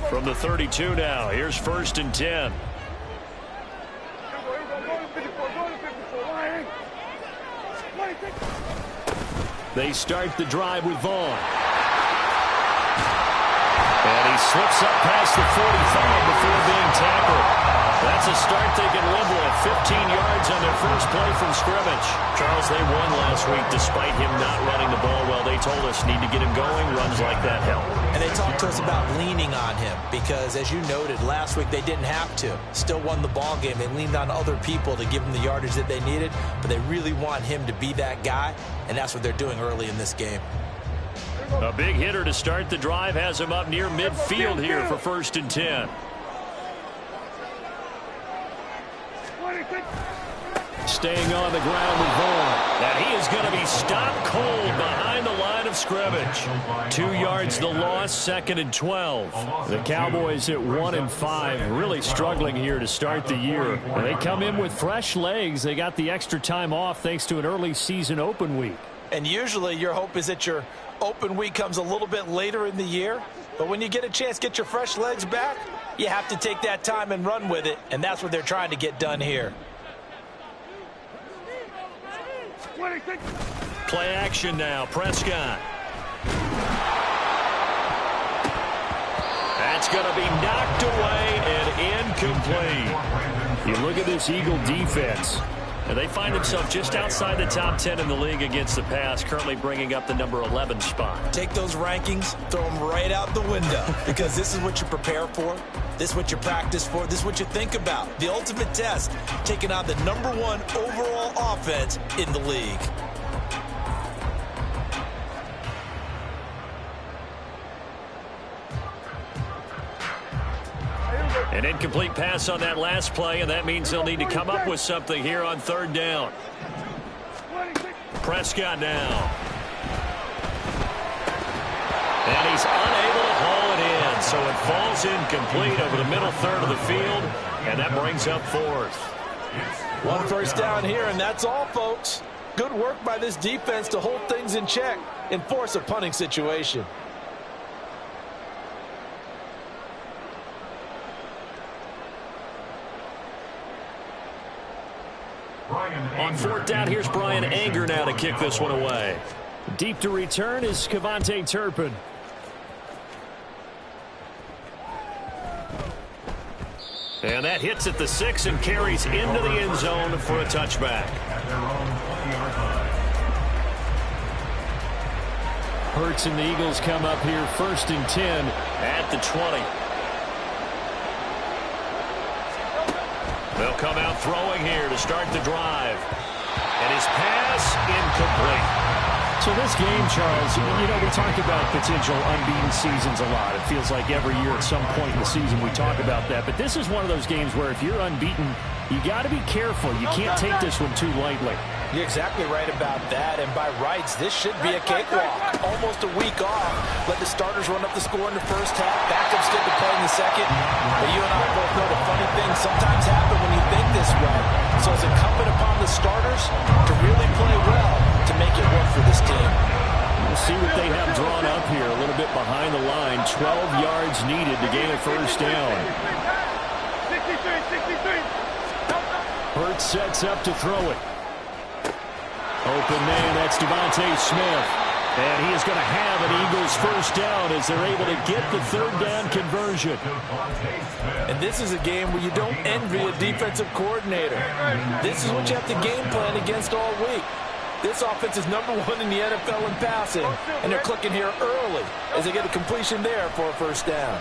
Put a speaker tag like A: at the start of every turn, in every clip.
A: From the 32 now, here's 1st and 10. They start the drive with Vaughn. And he slips up past the 45 before being tackled. That's a start they can live with. 15 yards on their first play from scrimmage. Charles, they won last week despite him not running the ball well. They told us need to get him going. Runs like that help.
B: And they talked to us about leaning on him because, as you noted, last week they didn't have to. Still won the ball game. They leaned on other people to give them the yardage that they needed, but they really want him to be that guy, and that's what they're doing early in this game.
A: A big hitter to start the drive has him up near midfield here for 1st and 10. Staying on the ground with Vaughn. And he is going to be stopped cold behind the line of scrimmage. 2 yards the loss, 2nd and 12. The Cowboys at 1-5, really struggling here to start the year. And they come in with fresh legs. They got the extra time off thanks to an early season open week.
B: And usually your hope is that your open week comes a little bit later in the year. But when you get a chance to get your fresh legs back, you have to take that time and run with it. And that's what they're trying to get done here.
A: Play action now. Prescott. That's going to be knocked away and incomplete. You look at this Eagle defense. And they find themselves just outside the top 10 in the league against the pass, currently bringing up the number 11 spot.
B: Take those rankings, throw them right out the window, because this is what you prepare for. This is what you practice for. This is what you think about. The ultimate test, taking on the #1 overall offense in the league.
A: An incomplete pass on that last play, and that means they'll need to come up with something here on 3rd down. Prescott now. And he's unable to haul it in, so it falls incomplete over the middle third of the field, and that brings up 4th.
B: 1 first down here, and that's all, folks. Good work by this defense to hold things in check and force a punting situation.
A: On 4th down, here's Brian Anger now to kick this one away. Deep to return is Kevontae Turpin. And that hits at the 6 and carries into the end zone for a touchback. Hurts and the Eagles come up here 1st and 10 at the 20. They'll come out throwing here to start the drive. And his pass incomplete.
C: So this game, Charles, you know, we talk about potential unbeaten seasons a lot. It feels like every year at some point in the season we talk about that. But this is one of those games where if you're unbeaten, you got to be careful. You can't take this one too lightly.
B: You're exactly right about that, and by rights, this should be a cakewalk. Almost a week off. Let the starters run up the score in the first half. Backups get to play in the second. But you and I both know the funny things sometimes happen when you think this way. So it's incumbent upon the starters to really play well to make it work for this team.
A: We'll see what they have drawn up here. A little bit behind the line. 12 yards needed to gain a first down.
D: 63.
A: Hurts sets up to throw it. Open man, that's Devontae Smith. And he is going to have an Eagles first down as they're able to get the 3rd down conversion.
B: And this is a game where you don't envy a defensive coordinator. This is what you have to game plan against all week. This offense is #1 in the NFL in passing, and they're clicking here early as they get a completion there for a first down.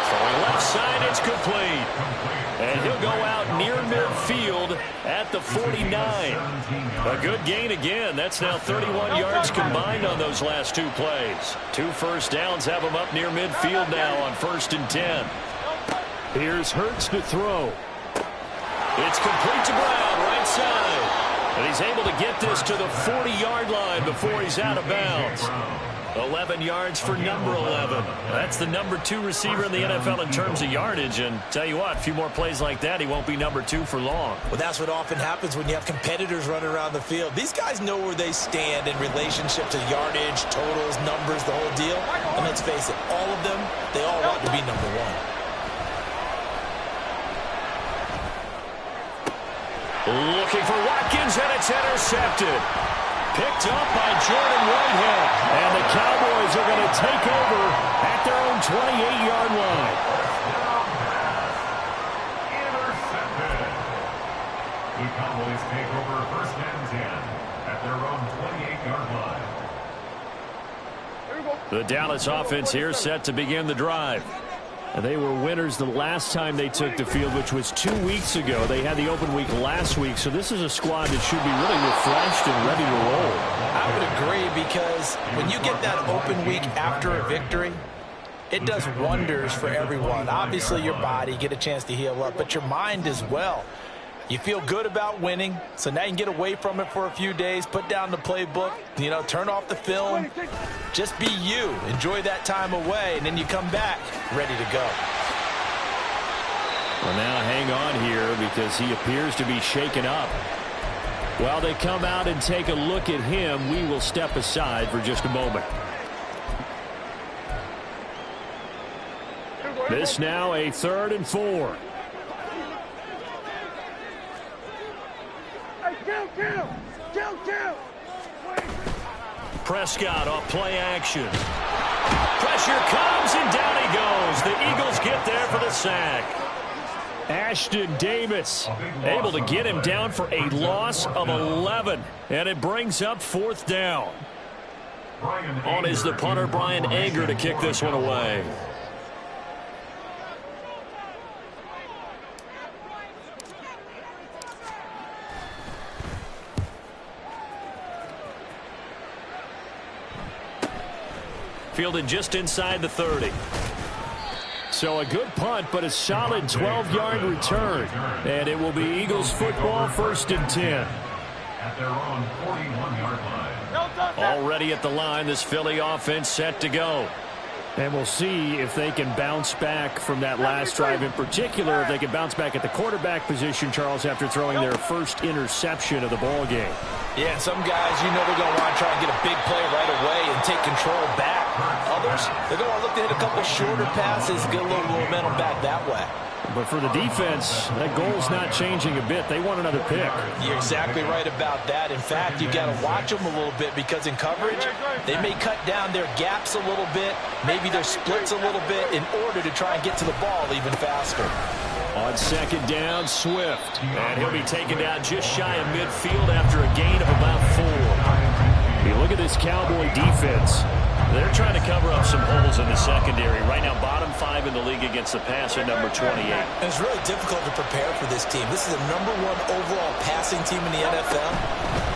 A: Throwing left side, it's complete. And he'll go out near midfield at the 49. A good gain again. That's now 31 yards combined on those last 2 plays. 2 first downs have him up near midfield now on 1st and 10. Here's Hurts to throw. It's complete to Brown, right side. And he's able to get this to the 40-yard line before he's out of bounds. 11 yards for number 11. That's the number 2 receiver in the NFL in terms of yardage. And tell you what, a few more plays like that, he won't be number 2 for long.
B: Well, that's what often happens when you have competitors running around the field. These guys know where they stand in relationship to yardage, totals, numbers, the whole deal. And let's face it, all of them, they all want to be number
A: 1. Looking for Watkins, and it's intercepted. Picked up by Jordan Whitehead. And the Cowboys are going to take over at their own 28-yard line.
D: Intercepted. The Cowboys take over first and 10 at their own 28-yard line.
A: The Dallas offense here set to begin the drive. They were winners the last time they took the field, which was 2 weeks ago. They had the open week last week, so this is a squad that should be really refreshed and ready to roll.
B: I would agree, because when you get that open week after a victory, it does wonders for everyone. Obviously, your body, get a chance to heal up, but your mind as well. You feel good about winning, so now you can get away from it for a few days, put down the playbook, turn off the film. Just be you. Enjoy that time away, and then you come back ready to go.
A: Well, now hang on here, because he appears to be shaken up. While they come out and take a look at him, we will step aside for just a moment. This now a 3rd and 4. Prescott off play action. Pressure comes, and down he goes. The Eagles get there for the sack. Ashton Davis able to get him down for a loss of 11. And it brings up 4th down. On is the punter, Brian Anger, to kick this one away. Fielded just inside the 30. So a good punt, but a solid 12-yard return. And it will be Eagles football, 1st and 10.
D: At their own 41-yard line.
A: Already at the line, this Philly offense set to go. And we'll see if they can bounce back from that last drive, in particular, if they can bounce back at the quarterback position, Charles, after throwing their first interception of the ball game.
B: Yeah, and some guys, they're going to want to try and get a big play right away and take control back. Others, they're going to look to hit a couple shorter passes, get a little momentum back that way.
A: But for the defense, that goal's not changing a bit. They want another pick.
B: You're exactly right about that. In fact, you got to watch them a little bit, because in coverage, they may cut down their gaps a little bit, maybe their splits a little bit, in order to try and get to the ball even faster.
A: On 2nd down, Swift. And he'll be taken down just shy of midfield after a gain of about 4. You look at this Cowboy defense. They're trying to cover up some holes in the secondary. Right now, bottom 5 in the league against the passer, number 28.
B: And it's really difficult to prepare for this team. This is the number 1 overall passing team in the NFL.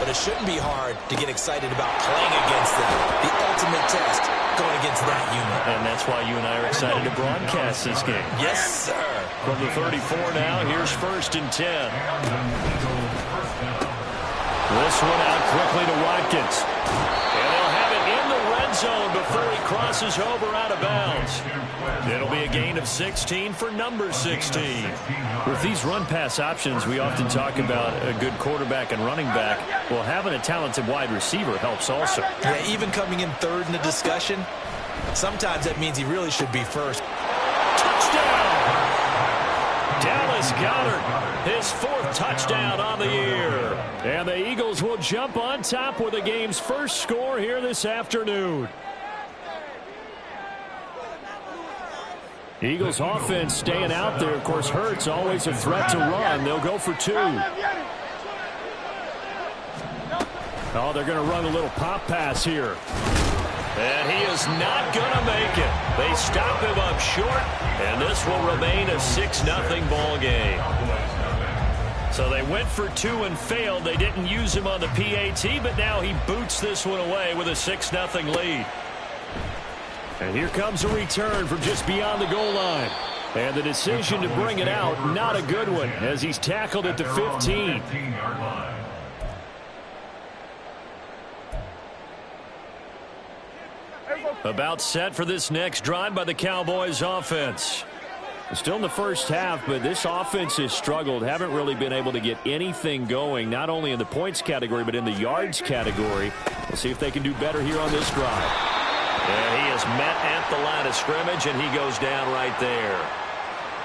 B: But it shouldn't be hard to get excited about playing against them. The ultimate test going against that unit.
A: And that's why you and I are excited to broadcast this game.
B: Yes, sir.
A: From the 34 now, here's 1st and 10. This one out quickly to Watkins. And they'll have it in the red zone before he crosses over out of bounds. It'll be a gain of 16 for number 16. With these run-pass options, we often talk about a good quarterback and running back. Well, having a talented wide receiver helps also.
B: Yeah, even coming in 3rd in the discussion, sometimes that means he really should be 1st.
A: Touchdown! Dallas Goedert, his 4th touchdown on the year. And the Eagles will jump on top with the game's first score here this afternoon. Eagles offense staying out there. Of course, Hurts always a threat to run. They'll go for 2. Oh, they're going to run a little pop pass here. And he is not going to make it. They stop him up short, and this will remain a 6-0 ball game. So they went for 2 and failed. They didn't use him on the PAT, but now he boots this one away with a 6-0 lead. And here comes a return from just beyond the goal line. And the decision to bring it out, not a good one, as he's tackled at the 15. About set for this next drive by the Cowboys offense. Still in the first half, but this offense has struggled. Haven't really been able to get anything going, not only in the points category, but in the yards category. We'll see if they can do better here on this drive. And he is met at the line of scrimmage, and he goes down right there.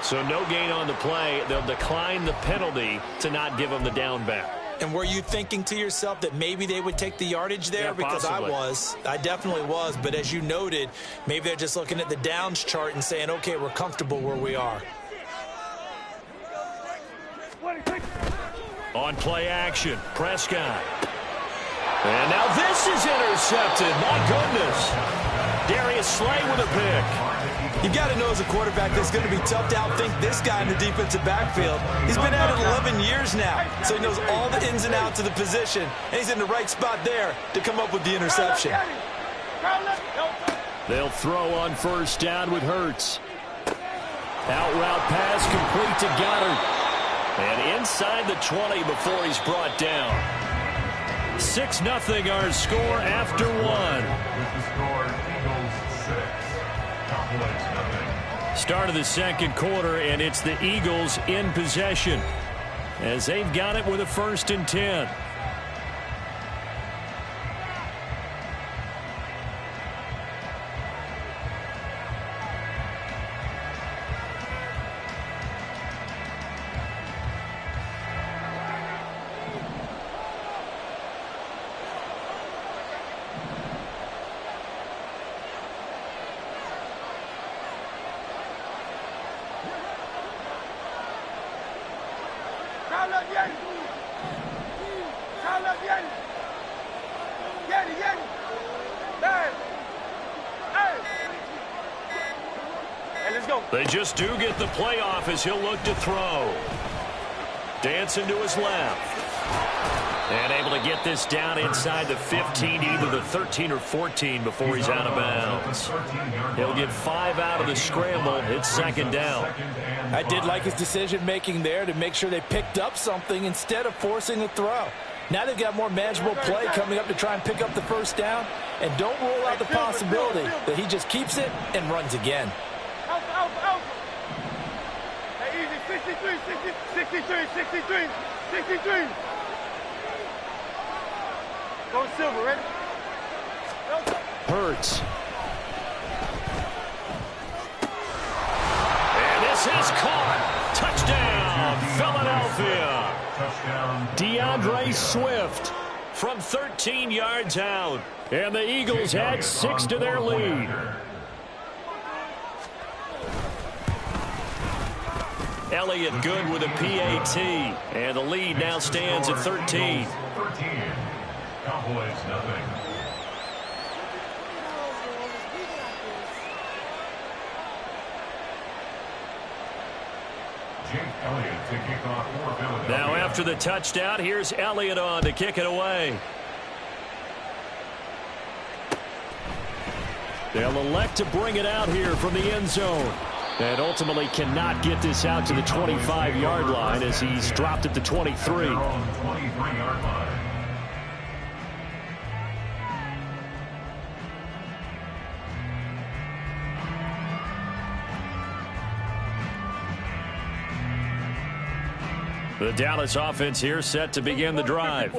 A: So no gain on the play. They'll decline the penalty to not give him the down back.
B: And were you thinking to yourself that maybe they would take the yardage there?
A: Yeah,
B: because
A: possibly.
B: I definitely was. But as you noted, maybe they're just looking at the downs chart and saying, okay, we're comfortable where we are.
A: On play action, Prescott. And now this is intercepted. My goodness. Darius Slay with a pick.
B: You've got to know as a quarterback that it's going to be tough to outthink this guy in the defensive backfield. He's been at it 11 years now, so he knows all the ins and outs of the position, and he's in the right spot there to come up with the interception.
A: They'll throw on first down with Hurts. Out route pass complete to Goddard. And inside the 20 before he's brought down. 6-0 our score after one.
D: With the score, Eagles 6.
A: Start of the second quarter, and it's the Eagles in possession as they've got it with a 1st and 10. They just do get the playoff as he'll look to throw. Dancing to his left. And able to get this down inside the 15, either the 13 or 14 before he's out of bounds. He'll get 5 out of the scramble. It's 2nd down.
B: I did like his decision-making there to make sure they picked up something instead of forcing the throw. Now they've got more manageable play coming up to try and pick up the 1st down. And don't rule out the possibility that he just keeps it and runs again.
E: Hey, easy, 63. Go Silver, ready?
A: Hurts. And this is caught. Touchdown, Philadelphia. DeAndre Swift from 13 yards out. And the Eagles add 6 to their lead. Elliott good with a PAT. And the lead now stands at 13.
D: Cowboys, nothing. Jake Elliott to kick off for Philadelphia.
A: Now after the touchdown, here's Elliott on to kick it away. They'll elect to bring it out here from the end zone. And ultimately cannot get this out to the 25-yard line as he's dropped at the 23.
D: 23-yard line.
A: The Dallas offense here set to begin the drive.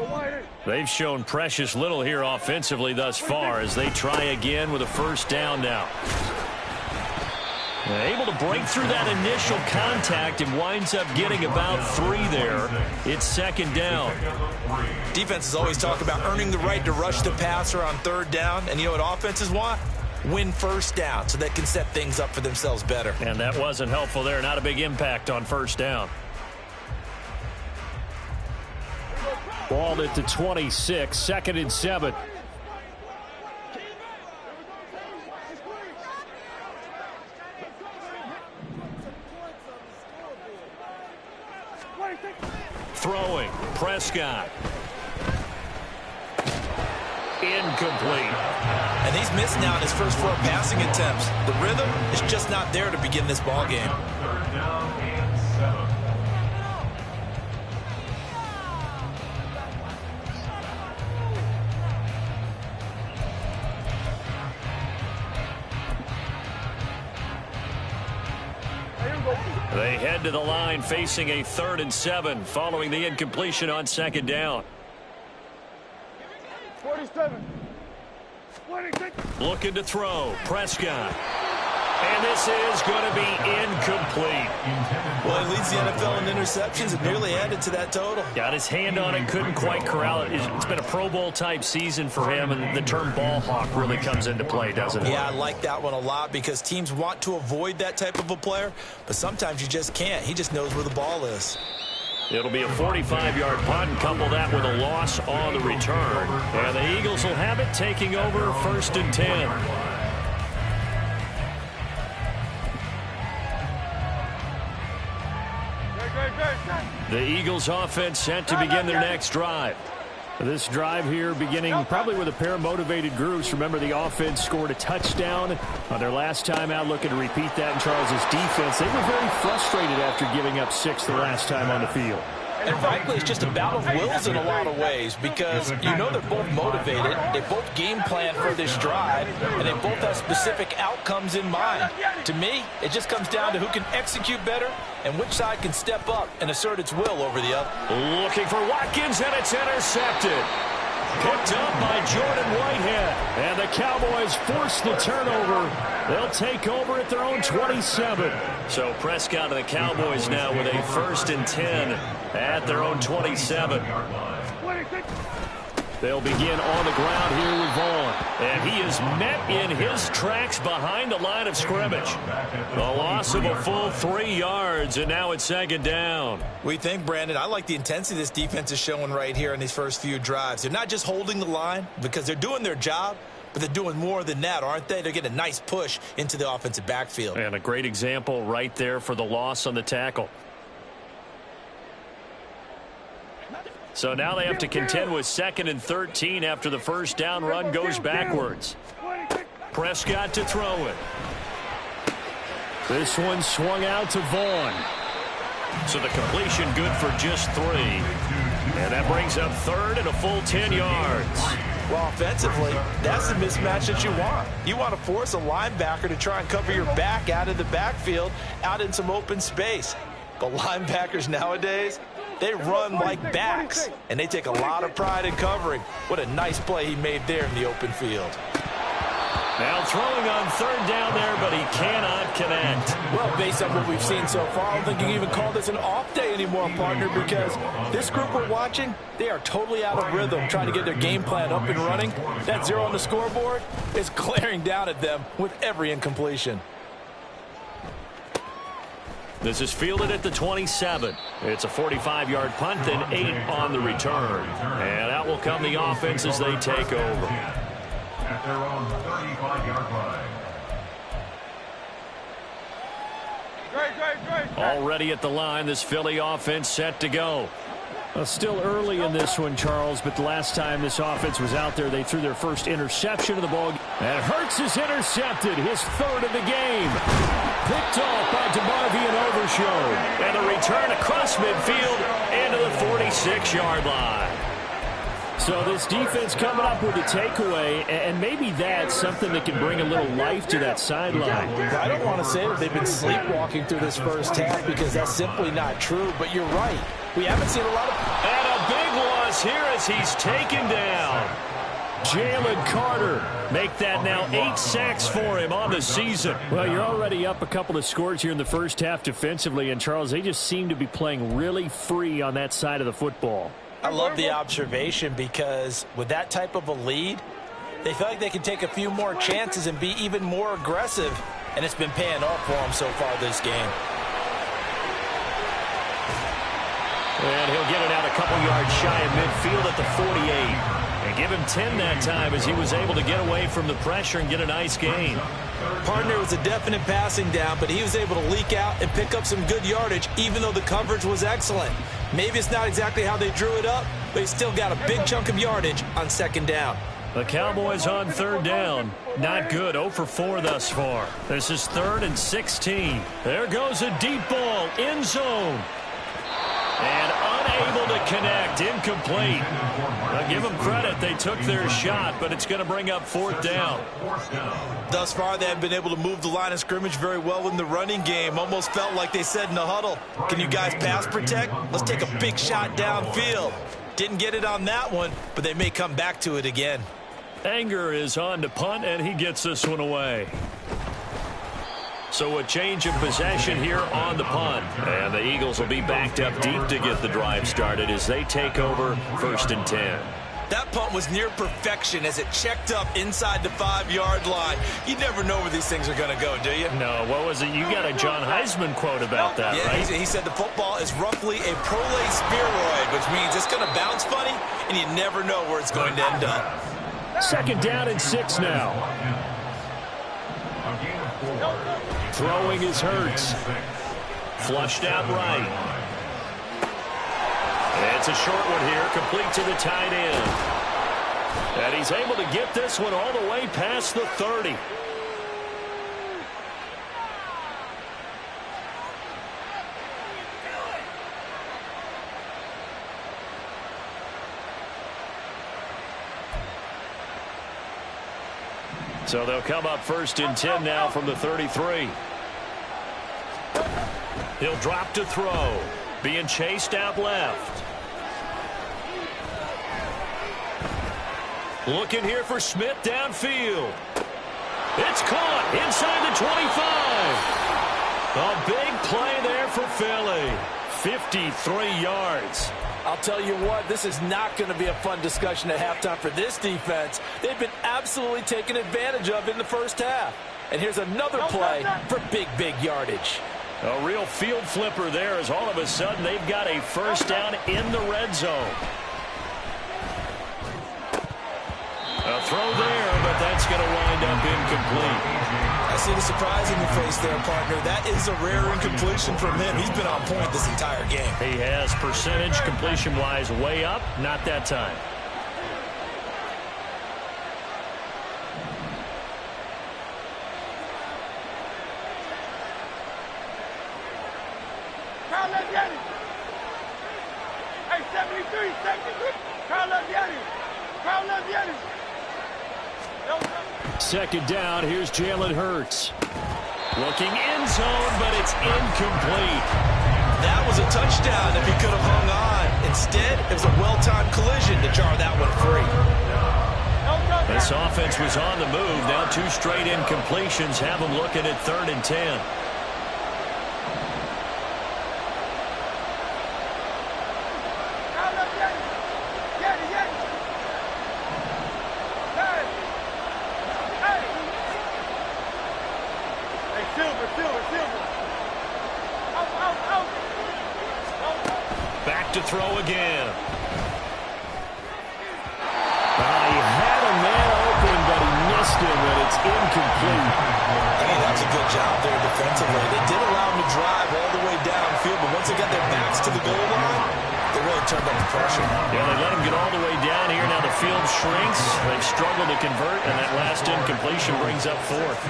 A: They've shown precious little here offensively thus far as they try again with a 1st down now. Able to break through that initial contact and winds up getting about 3 there. It's 2nd down.
B: Defenses always talk about earning the right to rush the passer on 3rd down. And you know what offenses want? Win 1st down so they can set things up for themselves better.
A: And that wasn't helpful there. Not a big impact on 1st down. Ball at the 26, 2nd and 7. Throwing, Prescott. Incomplete.
B: And he's missed now in his first 4 passing attempts. The rhythm is just not there to begin this ball game.
D: 3rd down and 7.
A: They head to the line facing a 3rd and 7 following the incompletion on 2nd down.
E: 47. 26.
A: Looking to throw. Prescott. And this is going to be incomplete.
B: Well, he leads the NFL in interceptions and nearly added to that total.
C: Got his hand on it, couldn't quite corral it. It's been a Pro Bowl type season for him, and the term ball hawk really comes into play, doesn't it?
B: Yeah, I like that one a lot because teams want to avoid that type of a player, but sometimes you just can't. He just knows where the ball is.
A: It'll be a 45-yard punt, and couple that with a loss on the return. And the Eagles will have it, taking over 1st and 10. The Eagles offense set to begin their next drive.
C: This drive here beginning probably with a pair of motivated groups. Remember, the offense scored a touchdown on their last time out, looking to repeat that in Charles's defense. They were very frustrated after giving up 6 the last time on the field.
B: And frankly, it's just a battle of wills in a lot of ways because you know they're both motivated, they both game plan for this drive, and they both have specific outcomes in mind. To me, it just comes down to who can execute better and which side can step up and assert its will over the other.
A: Looking for Watkins, and it's intercepted. Picked up by Jordan Whitehead. And the Cowboys force the turnover. They'll take over at their own 27. So Prescott and the Cowboys now with a 1st and 10 at their own 27. They'll begin on the ground here with Vaughn. And he is met in his tracks behind the line of scrimmage. The loss of a full 3 yards, and now it's 2nd down.
B: We think, Brandon, I like the intensity this defense is showing right here in these first few drives. They're not just holding the line because they're doing their job, but they're doing more than that, aren't they? They're getting a nice push into the offensive backfield.
A: And a great example right there for the loss on the tackle. So now they have to contend with 2nd and 13 after the 1st down run goes backwards. Prescott to throw it.
C: This one swung out to Vaughn.
A: So the completion good for just 3. And that brings up 3rd and a full 10 yards.
B: Well, offensively, that's the mismatch that you want. You want to force a linebacker to try and cover your back out of the backfield, out in some open space. But linebackers nowadays, they run like backs, and they take a lot of pride in covering. What a nice play he made there in the open field.
A: Now throwing on 3rd down there, but he cannot connect.
B: Well, based on what we've seen so far, I don't think you can even call this an off day anymore, partner, because this group we're watching, they are totally out of rhythm, trying to get their game plan up and running. That 0 on the scoreboard is glaring down at them with every incompletion.
A: This is fielded at the 27. It's a 45-yard punt, then 8 on the return. And out will come the offense as they take over.
D: At their own 35-yard line.
A: Already at the line, this Philly offense set to go.
C: Well, still early in this one, Charles, but the last time this offense was out there, they threw their first interception of the ball. And Hurts is intercepted, his 3rd of the game. Picked off by DeMarvion Overshown.
A: And the return across midfield into the 46-yard line.
C: So this defense coming up with a takeaway, and maybe that's something that can bring a little life to that sideline.
B: I don't want to say that they've been sleepwalking through this first half because that's simply not true, but you're right. We haven't seen a lot of...
A: And a big loss here as he's taken down. Jalen Carter make that now 8 sacks for him on the season.
C: Well, you're already up a couple of scores here in the first half defensively, and Charles, they just seem to be playing really free on that side of the football.
B: I love the observation because with that type of a lead, they feel like they can take a few more chances and be even more aggressive, and it's been paying off for them so far this game.
A: And he'll get it out a couple yards shy of midfield at the 48. And give him 10 that time as he was able to get away from the pressure and get a nice gain.
B: Partner was a definite passing down, but he was able to leak out and pick up some good yardage, even though the coverage was excellent. Maybe it's not exactly how they drew it up, but he still got a big chunk of yardage on 2nd down.
A: The Cowboys on 3rd down. Not good. 0 for 4 thus far. This is 3rd and 16. There goes a deep ball. End zone. And unable to connect. Incomplete. Now give them credit. They took their shot, but it's going to bring up fourth down.
B: Thus far, they have been able to move the line of scrimmage very well in the running game. Almost felt like they said in the huddle, can you guys pass protect? Let's take a big shot downfield. Didn't get it on that one, but they may come back to it again.
A: Anger is on to punt, and he gets this one away. So a change of possession here on the punt. And the Eagles will be backed up deep to get the drive started as they take over 1st and 10.
B: That punt was near perfection as it checked up inside the 5-yard line. You never know where these things are going to go, do you?
A: No, what was it? You got a John Heisman quote about that,
B: yeah,
A: right?
B: He said the football is roughly a prolate spheroid, which means it's going to bounce funny, and you never know where it's going to end up.
C: 2nd down and 6 now.
A: Throwing is Hurts. Flushed out right. It's a short one here, complete to the tight end. And he's able to get this one all the way past the 30. So they'll come up 1st and 10 now from the 33. He'll drop to throw. Being chased out left. Looking here for Smith downfield. It's caught inside the 25. A big play there for Philly. 53 yards.
B: I'll tell you what, this is not going to be a fun discussion at halftime for this defense. They've been absolutely taken advantage of in the first half. And here's another play for big yardage.
A: A real field flipper there as all of a sudden they've got a first down in the red zone. A throw there, but that's going to wind up incomplete.
B: I see the surprise in your face there, partner. That is a rare incompletion from him. He's been on point this entire game.
A: He has percentage completion-wise way up. Not that time.
E: Carl, let's get it. Hey, 73, 73. Carl, let's get it. Carl, let's get it.
C: 2nd down, here's Jalen Hurts.
A: Looking end zone, but it's incomplete.
B: That was a touchdown if he could have hung on. Instead, it was a well-timed collision to jar that one free.
A: This offense was on the move. Now 2 straight incompletions have them looking at 3rd and 10. Back to throw again.
C: He had a man open, but he missed him, and it's incomplete.
B: Hey, that's a good job there defensively. They did allow him to drive all the way downfield, but once they got their backs to the goal line, they really turned up the pressure.
A: Yeah, they let him get all the way down here. Now the field shrinks. They've struggled to convert, and that last incompletion brings up 4th.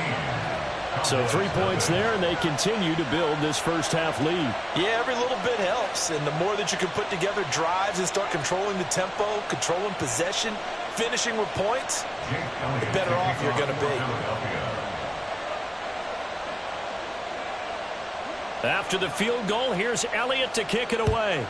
C: So 3 points there, and they continue to build this first half lead.
B: Yeah, every little bit helps, and the more that you can put together drives and start controlling the tempo, controlling possession, finishing with points, the better off you're going to be.
A: After the field goal, here's Elliott to kick it away.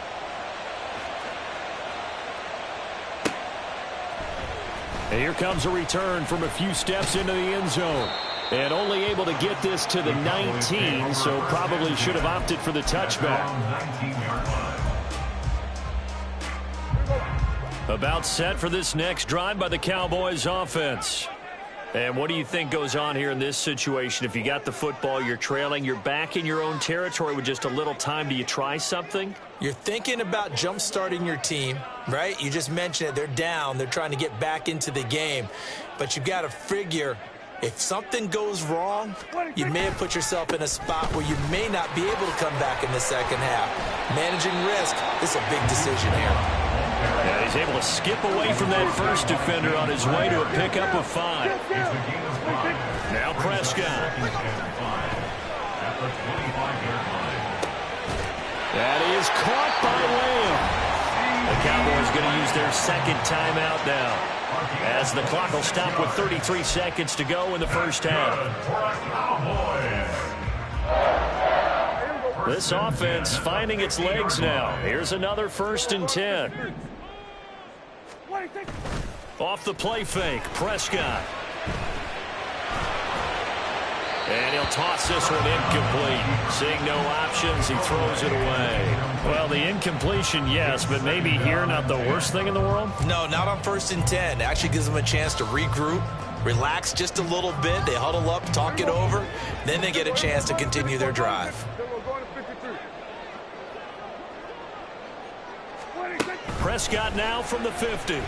C: And here comes a return from a few steps into the end zone. And only able to get this to the 19, so probably should have opted for the touchback. About set for this next drive by the Cowboys offense. And what do you think goes on here in this situation? If you got the football, you're trailing, you're back in your own territory with just a little time. Do you try something?
B: You're thinking about jump-starting your team, right? You just mentioned it. They're down. They're trying to get back into the game. But you've got to figure, if something goes wrong, you may have put yourself in a spot where you may not be able to come back in the second half. Managing risk is a big decision here.
A: Yeah, he's able to skip away from that first defender on his way to a pickup of 5. Now Prescott. That is caught by Lamb. The Cowboys going to use their second timeout now, as the clock will stop with 33 seconds to go in the first half. This offense finding its legs now. Here's another 1st and 10. Off the play fake, Prescott. And he'll toss this one incomplete. Seeing no options, he throws it away.
C: Well, the incompletion, yes, but maybe here not the worst thing in the world?
B: No, not on 1st and 10. It actually gives them a chance to regroup, relax just a little bit. They huddle up, talk it over. Then they get a chance to continue their drive.
A: Prescott now from the 50.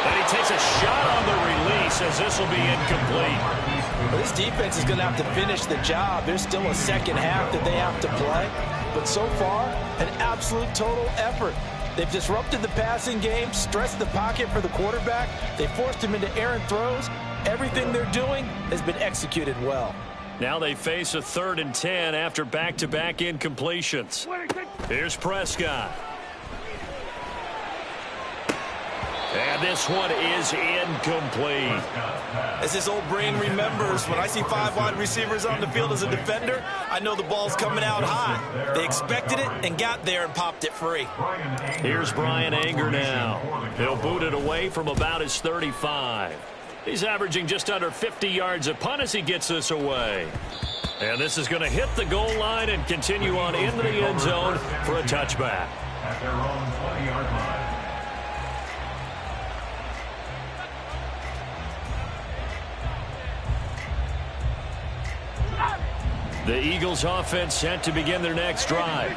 A: And he takes a shot on the release, as this will be incomplete.
B: Well, this defense is going to have to finish the job. There's still a second half that they have to play. But so far, an absolute total effort. They've disrupted the passing game, stressed the pocket for the quarterback. They forced him into errant throws. Everything they're doing has been executed well.
A: Now they face a 3rd and 10 after back-to-back incompletions. Here's Prescott. And this one is incomplete.
B: As his old brain remembers, when I see 5 wide receivers on the field as a defender, I know the ball's coming out high. They expected it and got there and popped it free.
A: Here's Brian Anger now. He'll boot it away from about his 35. He's averaging just under 50 yards a punt as he gets this away. And this is going to hit the goal line and continue on into the end zone for a touchback.
D: At their own 20-yard line.
A: The Eagles offense set to begin their next drive.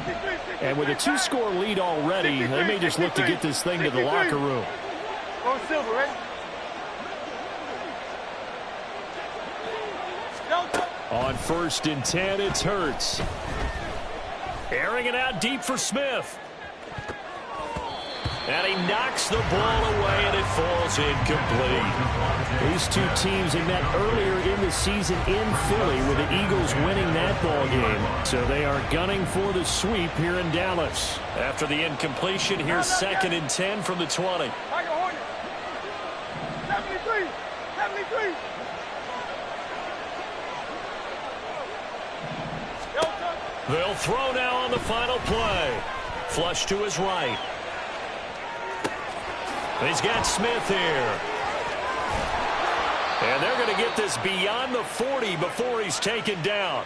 C: And with a 2-score lead already, they may just look to get this thing to the locker room.
E: Go Silver, right?
C: On 1st and 10, it's Hurts.
A: Airing it out deep for Smith. And he knocks the ball away, and it falls incomplete.
C: These two teams had met earlier in the season in Philly, with the Eagles winning that ball game. So they are gunning for the sweep here in Dallas.
A: After the incompletion, here's 2nd and 10 from the 20.
E: 73, 73.
A: They'll throw now on the final play. Flush to his right. He's got Smith here. And they're going to get this beyond the 40 before he's taken down.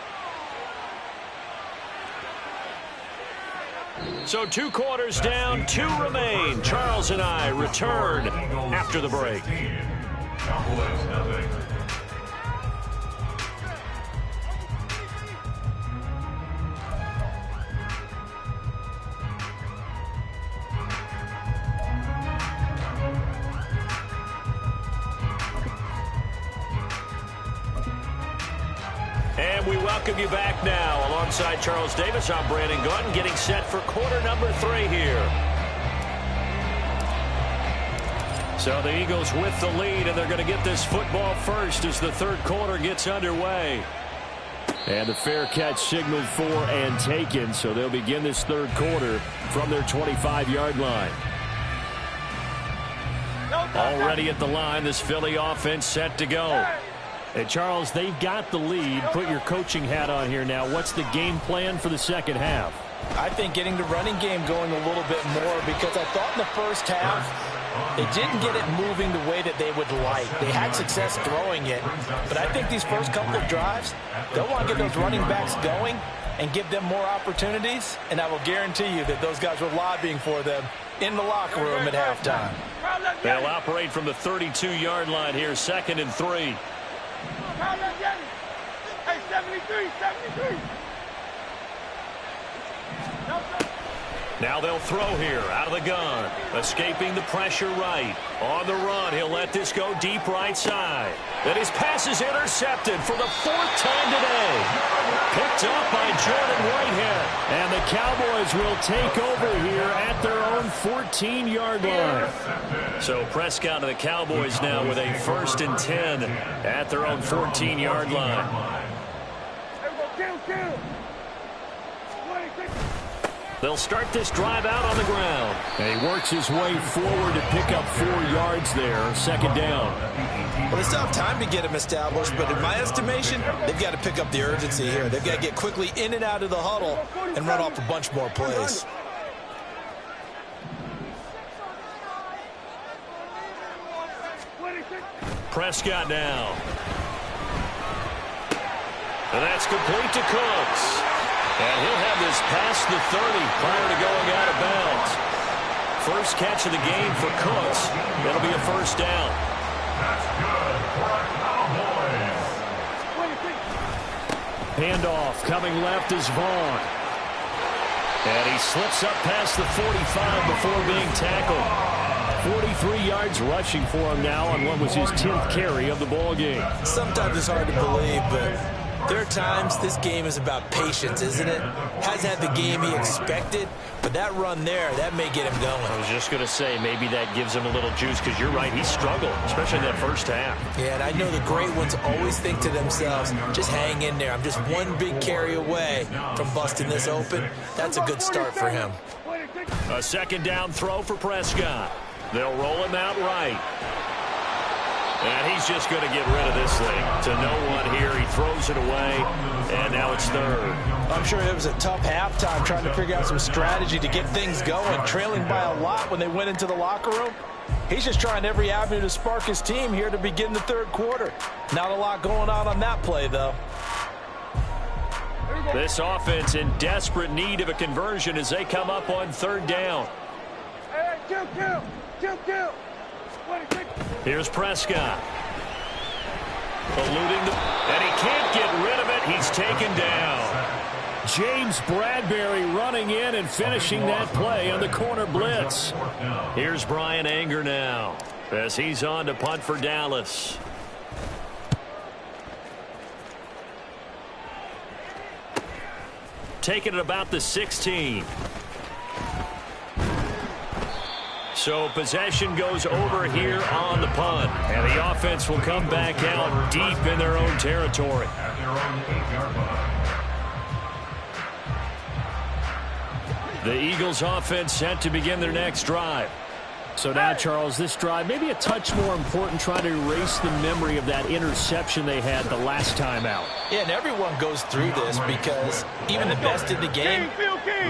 A: So 2 quarters down, 2 remain. Charles and I return after the break.
D: Cowboys nothing.
A: And we welcome you back now. Alongside Charles Davis, I'm Brandon Gunn, getting set for quarter number 3 here. So the Eagles with the lead, and they're going to get this football first as the 3rd quarter gets underway.
C: And the fair catch signaled for and taken, so they'll begin this 3rd quarter from their 25-yard line.
A: Already at the line, this Philly offense set to go.
C: And Charles, they've got the lead. Put your coaching hat on here now. What's the game plan for the second half?
B: I think getting the running game going a little bit more, because I thought in the first half they didn't get it moving the way that they would like. They had success throwing it, but I think these first couple of drives, they'll want to get those running backs going and give them more opportunities, and I will guarantee you that those guys were lobbying for them in the locker room at halftime.
A: They'll operate from the 32-yard line here, 2nd and 3.
E: Hey, 73, 73.
A: Now they'll throw here out of the gun. Escaping the pressure right. On the run, he'll let this go deep right side. Then his pass is intercepted for the 4th time today. Picked up by Jordan Whitehead.
C: And the Cowboys will take over here at their own 14-yard line.
A: So Prescott and the Cowboys now with a 1st and 10 at their own 14-yard line. They'll start this drive out on the ground.
C: And he works his way forward to pick up 4 yards there. Second down.
B: Well, they still have time to get him established, but in my estimation, they've got to pick up the urgency here. They've got to get quickly in and out of the huddle and run off a bunch more plays.
A: Prescott now. And that's complete to Cooks. And he'll have this past the 30 prior to going out of bounds. First catch of the game for Cooks. That'll be a first down.
D: That's good for a Cowboys.
C: Handoff coming left is Vaughn.
A: And he slips up past the 45 before being tackled.
C: 43 yards rushing for him now on what was his 10th carry of the ball game.
B: Sometimes it's hard to believe, but there are times this game is about patience, isn't it? Hasn't had the game he expected, but that run there, that may get him going.
A: I was just going to say, maybe that gives him a little juice, because you're right, he struggled, especially in that first half.
B: Yeah, and I know the great ones always think to themselves, just hang in there. I'm just one big carry away from busting this open. That's a good start for him.
A: A second down throw for Prescott. They'll roll him out right. And he's just going to get rid of this thing. To no one here. He throws it away, and now it's third.
B: I'm sure it was a tough halftime trying to figure out some strategy to get things going, trailing by a lot when they went into the locker room. He's just trying every avenue to spark his team here to begin the third quarter. Not a lot going on that play, though.
A: This offense in desperate need of a conversion as they come up on third down. Here's Prescott. Eluding and he can't get rid of it. He's taken down.
C: James Bradbury running in and finishing that play on the corner blitz.
A: Here's Brian Anger now as he's on to punt for Dallas. Taking it about the 16. So possession goes over here on the punt. And the offense will come back out deep in their own territory.
D: At their own 8-yard line.
A: The Eagles offense set to begin their next drive.
C: So now, Charles, this drive maybe a touch more important, trying to erase the memory of that interception they had the last time out.
B: Yeah, and everyone goes through this because even the best in the game,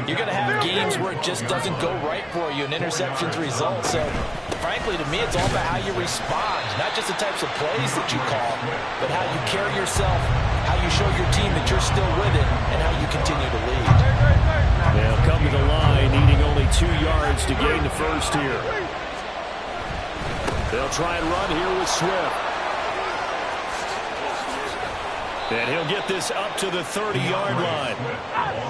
B: you're going to have games where it just doesn't go right for you, and interceptions result. So, frankly, to me, it's all about how you respond, not just the types of plays that you call, but how you carry yourself, how you show your team that you're still with it, and how you continue to lead.
C: They'll come to the line, needing only 2 yards to gain the first here.
A: They'll try and run here with Swift. And he'll get this up to the 30-yard line.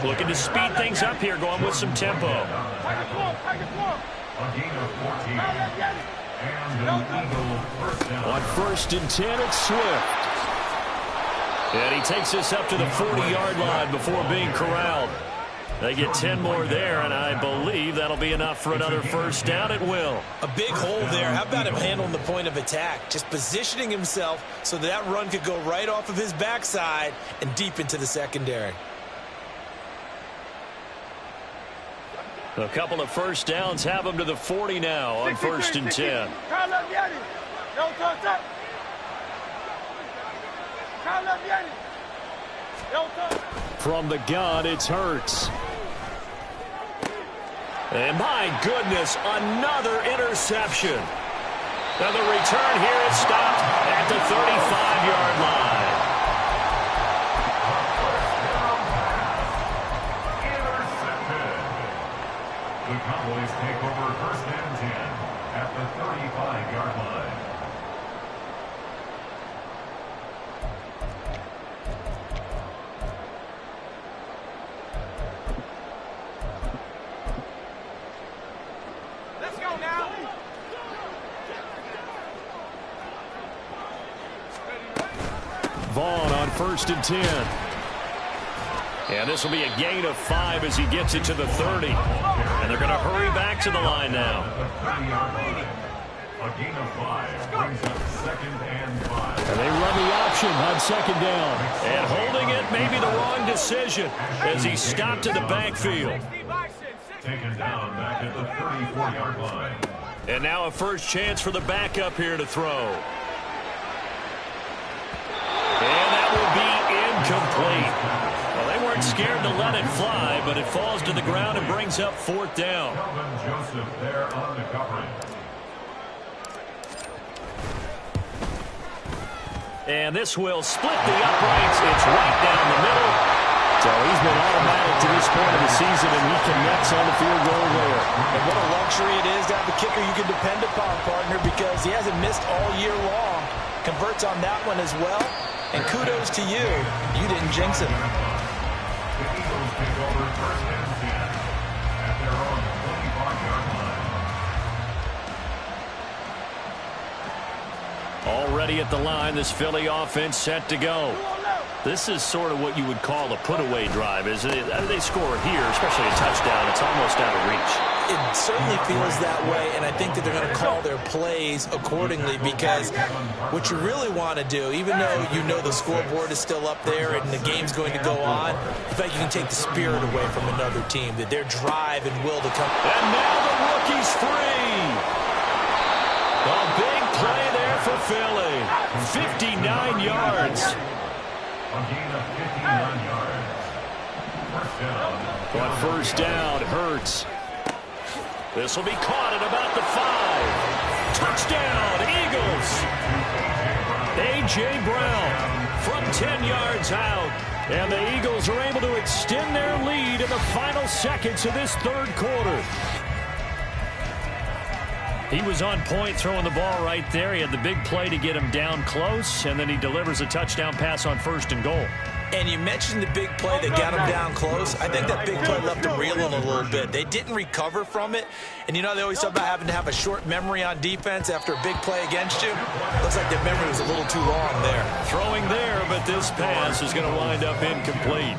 A: Looking to speed things up here, going with some tempo.
D: A gain of 14. And an Eagle first down.
C: On 1st and 10, it's Swift.
A: And he takes this up to the 40-yard line before being corralled. They get 10 more there, and I believe that'll be enough for another first down. It will.
B: A big hole there. How about him handling the point of attack? Just positioning himself so that run could go right off of his backside and deep into the secondary.
A: A couple of first downs have them to the 40 now on 1st and 10.
C: From the gun, it's Hurts.
A: And my goodness, another interception. Now the return here is stopped at the 35-yard line.
D: Intercepted. The Cowboys take over 1st and 10 at the 35-yard line.
C: Vaughn on 1st and 10.
A: And this will be a gain of 5 as he gets it to the 30. And they're going to hurry back to the line now.
D: A gain of 5 brings up 2nd and 5.
C: And they run the option on 2nd down.
A: And holding it may be the wrong decision as he stopped in the backfield.
D: Taken down back at the 34-yard line.
A: And now a first chance for the backup here to throw. And that will be incomplete. Well, they weren't scared to let it fly, but it falls to the ground and brings up 4th down.
D: Kelvin Joseph there on the covering.
A: And this will split the uprights. It's right down the middle.
C: So he's been automatic to this point of the season, and he connects on the field goal there.
B: And what a luxury it is to have a kicker you can depend upon, partner, because he hasn't missed all year long. Converts on that one as well. And kudos to you. You didn't jinx him.
D: The Eagles take over 1st and 10 at their own 25-yard line.
A: Already at the line, this Philly offense set to go. This is sort of what you would call a put-away drive, isn't it? They score here, especially a touchdown. It's almost out of reach.
B: It certainly feels that way, and I think that they're going to call their plays accordingly, because what you really want to do, even though you know the scoreboard is still up there and the game's going to go on, in fact, you can take the spirit away from another team, that their drive and will to come.
A: And now the rookie's free. A big play there for Philly. 59 yards.
D: A gain of 59 yards. First down.
A: On first down, Hurts. This will be caught at about the 5. Touchdown, Eagles. A.J. Brown from 10 yards out. And the Eagles are able to extend their lead in the final seconds of this 3rd quarter. He was on point throwing the ball right there. He had the big play to get him down close, and then he delivers a touchdown pass on 1st and goal.
B: And you mentioned the big play that got him down close. I think that big play left him reeling a little bit. They didn't recover from it. And you know, they always talk about having to have a short memory on defense after a big play against you. Looks like their memory was a little too long there.
A: Throwing there, but this pass is going to wind up incomplete.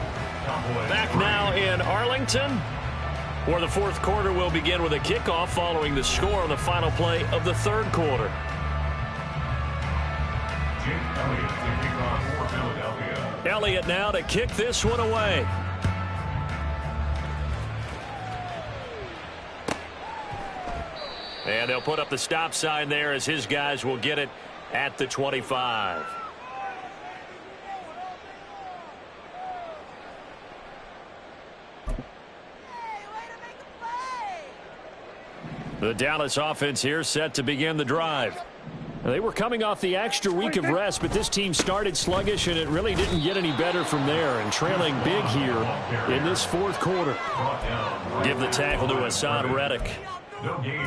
A: Back now in Arlington, where the 4th quarter will begin with a kickoff following the score on the final play of the 3rd quarter.
D: Jake Elliott taking off for Philadelphia.
A: Elliott now to kick this one away. And they'll put up the stop sign there as his guys will get it at the 25. The Dallas offense here set to begin the drive. They were coming off the extra week of rest, but this team started sluggish, and it really didn't get any better from there. And trailing big here in this 4th quarter. Give the tackle to Hassan Reddick.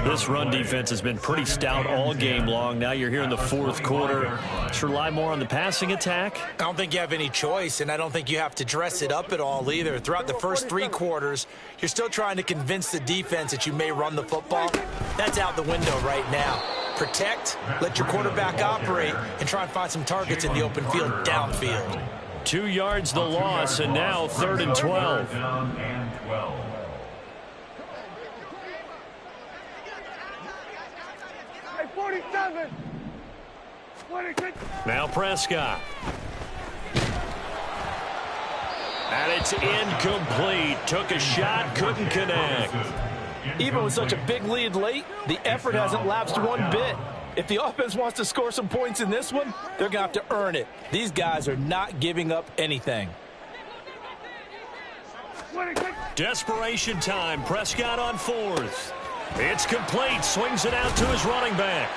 A: This run defense has been pretty stout all game long. Now you're here in the 4th quarter. Let's rely more on the passing attack.
B: I don't think you have any choice, and I don't think you have to dress it up at all either. Throughout the first 3 quarters, you're still trying to convince the defense that you may run the football. That's out the window right now. Protect, let your quarterback operate, and try and find some targets in the open field downfield.
A: 2 yards the loss, and now 3rd and 12.
D: Down and 12.
E: Hey, 47. 26.
A: Now Prescott. And it's incomplete. Took a shot, couldn't connect.
B: Even with such a big lead late, the effort hasn't lapsed one bit. If the offense wants to score some points in this one, they're going to have to earn it. These guys are not giving up anything.
E: 26.
A: Desperation time. Prescott on 4th. It's complete. Swings it out to his running back.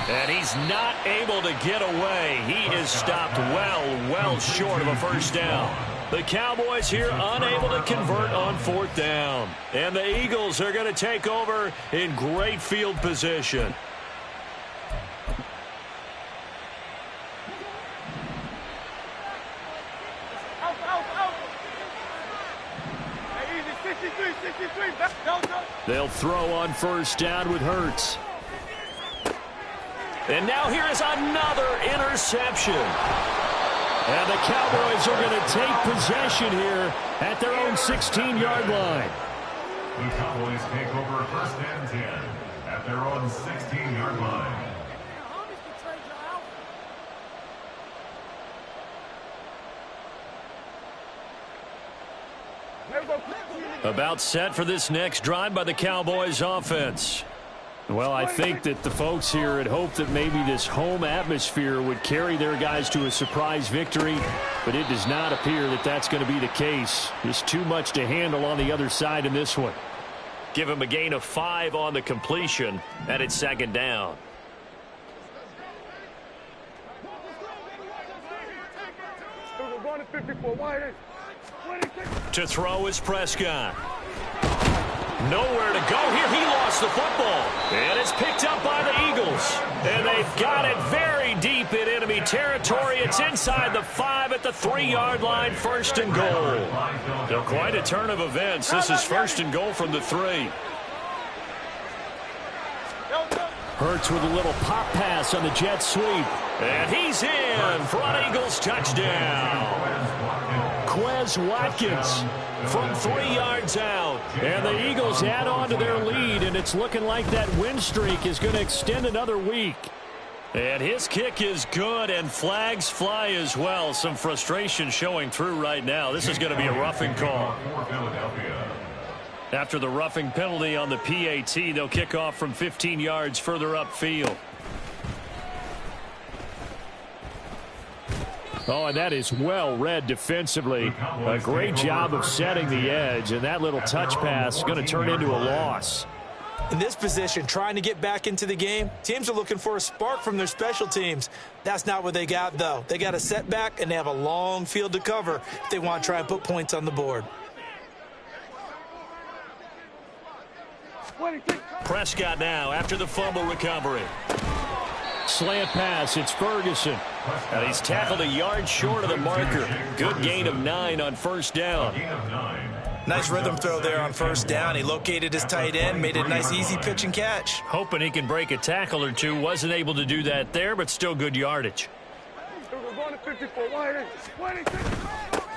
A: And he's not able to get away. He is stopped well short of a first down. The Cowboys here unable to convert on 4th down. And the Eagles are going to take over in great field position.
E: Out. Hey, easy. 63. Delta.
A: They'll throw on first down with Hurts. And now here is another interception. And the Cowboys are going to take possession here at their own 16-yard line.
D: The Cowboys take over 1st and 10 at their own 16-yard line.
A: About set for this next drive by the Cowboys offense.
C: Well, I think that the folks here had hoped that maybe this home atmosphere would carry their guys to a surprise victory, but it does not appear that that's going to be the case. There's too much to handle on the other side in this one.
A: Give him a gain of 5 on the completion, and it's second down. To throw is Prescott. Nowhere to go here. He lost the football. And it's picked up by the Eagles. And they've got it very deep in enemy territory. It's inside the 5 at the 3-yard line. First and goal. So quite a turn of events. This is first and goal from the 3.
C: Hurts with a little pop pass on the jet sweep.
A: And he's in. Front Eagles touchdown.
C: Quez Watkins from 3 yards out. And the Eagles add on to their lead, and it's looking like that win streak is going to extend another week.
A: And his kick is good, and flags fly as well. Some frustration showing through right now. This is going to be a roughing call. After the roughing penalty on the PAT, they'll kick off from 15 yards further upfield.
C: Oh, and that is well read defensively. A great job of setting the edge, and that little touch pass is going to turn into a loss.
B: In this position, trying to get back into the game, teams are looking for a spark from their special teams. That's not what they got, though. They got a setback, and they have a long field to cover if they want to try and put points on the board.
A: Prescott now after the fumble recovery.
C: Slant pass, it's Ferguson.
A: And he's tackled a yard short of the marker. Good gain of 9 on first down.
B: Nice rhythm throw there on first down. He located his tight end, made it a nice easy pitch and catch.
A: Hoping he can break a tackle or two. Wasn't able to do that there, but still good yardage.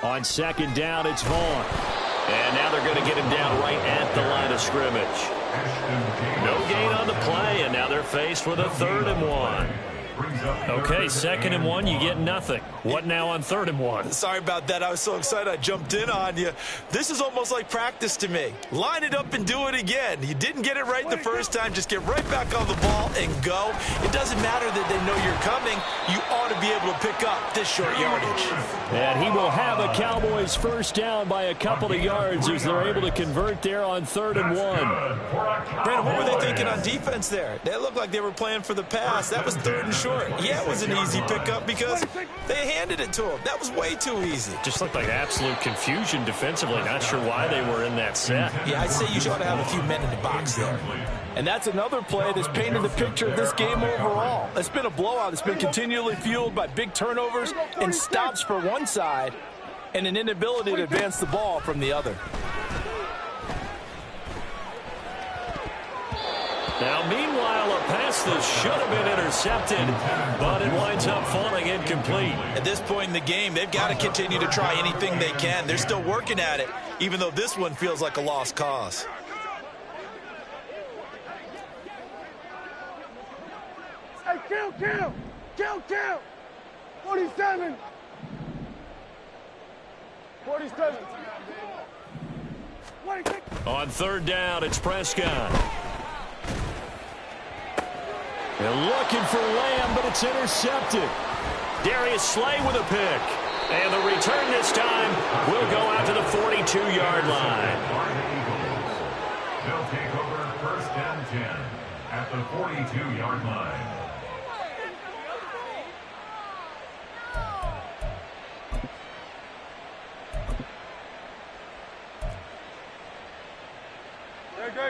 C: On second down, it's Vaughn.
A: And now they're going to get him down right at the line of scrimmage. No gain on the play, and now they're faced with a 3rd and 1. Okay, 2nd and 1, you get nothing. What now on 3rd and 1?
B: Sorry about that. I was so excited I jumped in on you. This is almost like practice to me. Line it up and do it again. You didn't get it right the first time. Just get right back on the ball and go. It doesn't matter that they know you're coming. You ought to be able to pick up this short yardage.
C: And he will have a Cowboys first down by a couple of yards as they're able to convert there on 3rd and 1.
B: Brandon, what were they thinking on defense there? They looked like they were playing for the pass. That was 3rd and short. Yeah, it was an easy pickup because they handed it to him. That was way too easy.
A: Just looked like absolute confusion defensively. Not sure why they were in that set.
B: Yeah, I'd say you ought to have a few men in the box there.
F: And that's another play that's painted the picture of this game overall. It's been a blowout. It's been continually fueled by big turnovers and stops for one side and an inability to advance the ball from the other.
A: Now, meanwhile, a pass that should have been intercepted, but it winds up falling incomplete.
B: At this point in the game, they've got to continue to try anything they can. They're still working at it, even though this one feels like a lost cause.
E: Hey, kill! 47! 47! 26!
A: On 3rd down, it's Prescott.
C: They're looking for Lamb, but it's intercepted.
A: Darius Slay with a pick. And the return this time will go out to the 42-yard line.
D: They'll take over 1st and 10 at the 42-yard line.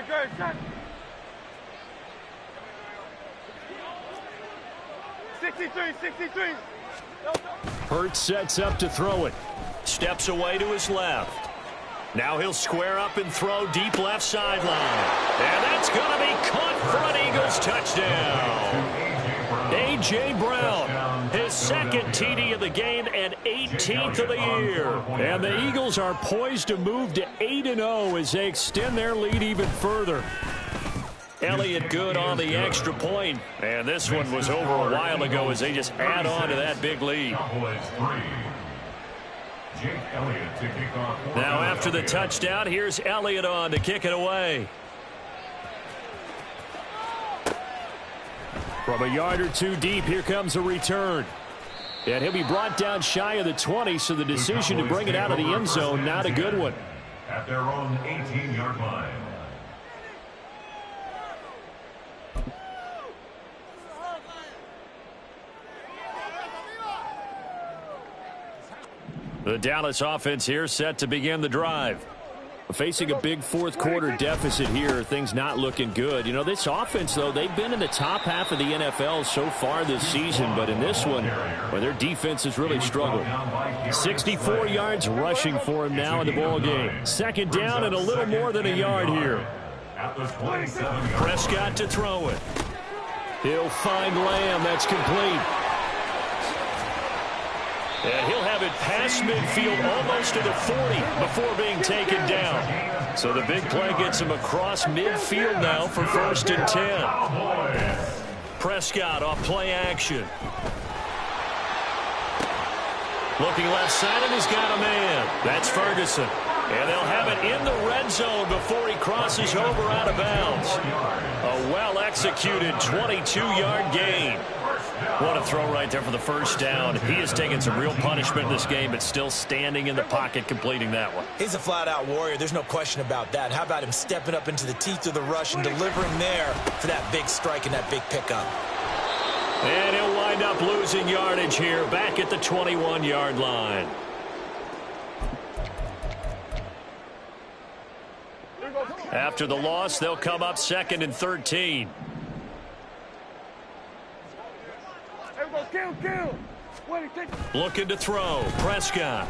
E: Good, shot. 63.
C: Hurts sets up to throw it.
A: Steps away to his left. Now he'll square up and throw deep left sideline. And that's going to be caught for an Eagles touchdown. A.J. Brown, his 2nd TD of the game and 18th of the year.
C: And the Eagles are poised to move to 8-0 as they extend their lead even further.
A: Elliott good on the extra point. And this one was over a while ago as they just add on to that big lead.
D: Jake Elliott to kick off.
A: Now after the touchdown, here's Elliott on to kick it away.
C: From a yard or two deep, here comes a return. And he'll be brought down shy of the 20, so the decision to bring it out of the end zone, not a good one.
D: At their own 18-yard line.
A: The Dallas offense here set to begin the drive.
C: Facing a big fourth quarter deficit here, things not looking good. You know, this offense, though, they've been in the top half of the NFL so far this season, but in this one, well, their defense has really struggled.
A: 64 yards rushing for him now in the ball game. Second down and a little more than a yard here. Prescott to throw it. He'll find Lamb. That's complete. And he'll have it past midfield almost to the 40 before being taken down. So the big play gets him across midfield now for 1st and 10. Prescott off play action. Looking left side, and he's got a man. That's Ferguson. And they'll have it in the red zone before he crosses over out of bounds. A well-executed 22-yard gain. What a throw right there for the first down. He has taken some real punishment in this game, but still standing in the pocket completing that one.
B: He's a flat-out warrior. There's no question about that. How about him stepping up into the teeth of the rush and delivering there for that big strike and that big pickup?
A: And he'll wind up losing yardage here back at the 21-yard line. After the loss, they'll come up 2nd and 13. Looking to throw. Prescott.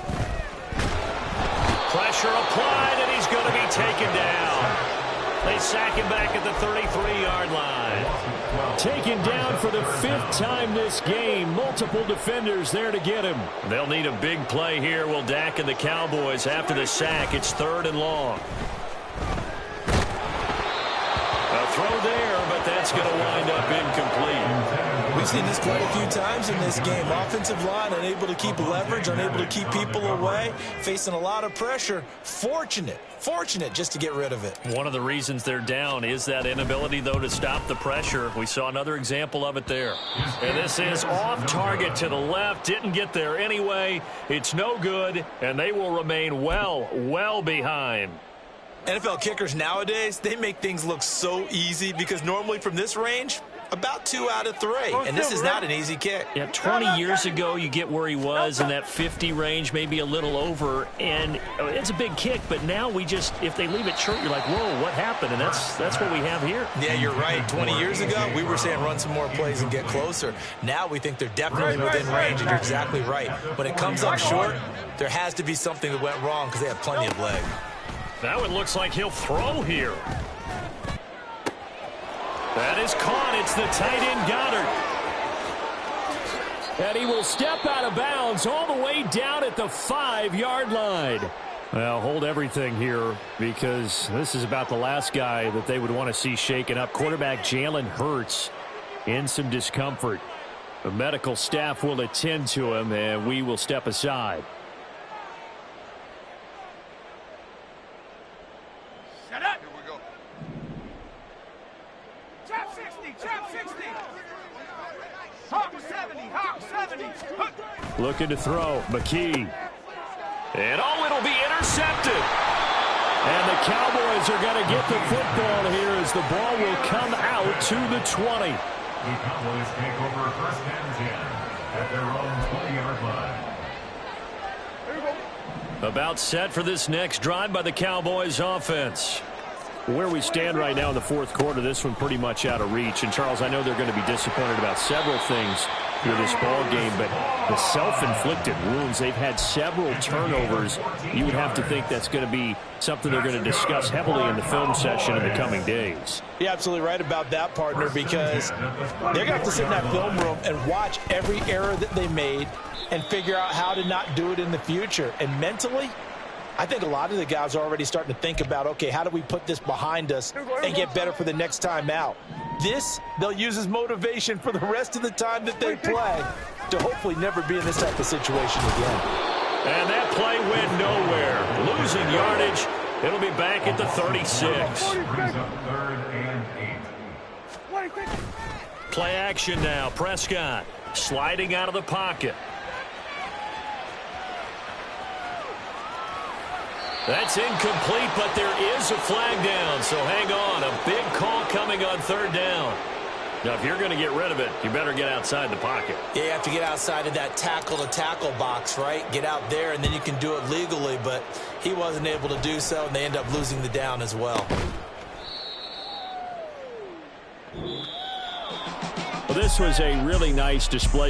A: Pressure applied, and he's going to be taken down. They sack him back at the 33-yard line.
C: Taken down for the 5th time this game. Multiple defenders there to get him.
A: They'll need a big play here, will Dak and the Cowboys. After the sack, it's 3rd and long. A throw there, but that's going to wind up incomplete.
B: We've seen this quite a few times in this game. Offensive line unable to keep leverage, unable to keep people away, facing a lot of pressure. Fortunate just to get rid of it.
A: One of the reasons they're down is that inability, though, to stop the pressure. We saw another example of it there. And this is off target to the left. Didn't get there anyway. It's no good, and they will remain well behind.
B: NFL kickers nowadays, they make things look so easy because normally from this range, about 2 out of 3. And this is not an easy kick.
A: Yeah, 20 years ago, you get where he was in that 50 range, maybe a little over, and it's a big kick. But now if they leave it short, you're like, whoa, what happened? And that's what we have here.
B: Yeah, you're right. 20 years ago, we were saying run some more plays and get closer. Now we think they're definitely within range, and you're exactly right. When it comes up short, there has to be something that went wrong because they have plenty of leg.
A: Now it looks like he'll throw here. That is caught. It's the tight end Goddard.
C: And he will step out of bounds all the way down at the 5-yard line. Well, hold everything here because this is about the last guy that they would want to see shaken up. Quarterback Jalen Hurts in some discomfort. The medical staff will attend to him, and we will step aside.
E: Shut up. Here we go. Chop 60, chop 60. Hawk 70, Hawk 70.
C: Looking to throw. McKee.
A: And it'll be intercepted.
C: And the Cowboys are going to get the football here as the ball will come out to the 20.
D: The Cowboys take over 1st and 10 at their own 20-yard line.
A: About set for this next drive by the Cowboys offense.
C: Where we stand right now in the 4th quarter, this one pretty much out of reach. And, Charles, I know they're going to be disappointed about several things with this ball game, but the self-inflicted wounds, they've had several turnovers. You would have to think that's going to be something they're going to discuss heavily in the film session in the coming days.
B: You're absolutely right about that, partner, because they're going to have to sit in that film room and watch every error that they made and figure out how to not do it in the future. And mentally, I think a lot of the guys are already starting to think about, okay, how do we put this behind us and get better for the next time out? This, they'll use as motivation for the rest of the time that they play to hopefully never be in this type of situation again.
A: And that play went nowhere. Losing yardage. It'll be back at the 36.
D: Brings up 3rd and 8.
A: Play action now. Prescott sliding out of the pocket. That's incomplete, but there is a flag down, so hang on. A big call coming on 3rd down. Now, if you're going to get rid of it, you better get outside the pocket.
B: Yeah, you have to get outside of that tackle-to-tackle box, right? Get out there, and then you can do it legally, but he wasn't able to do so, and they end up losing the down as well.
C: Well, this was a really nice display.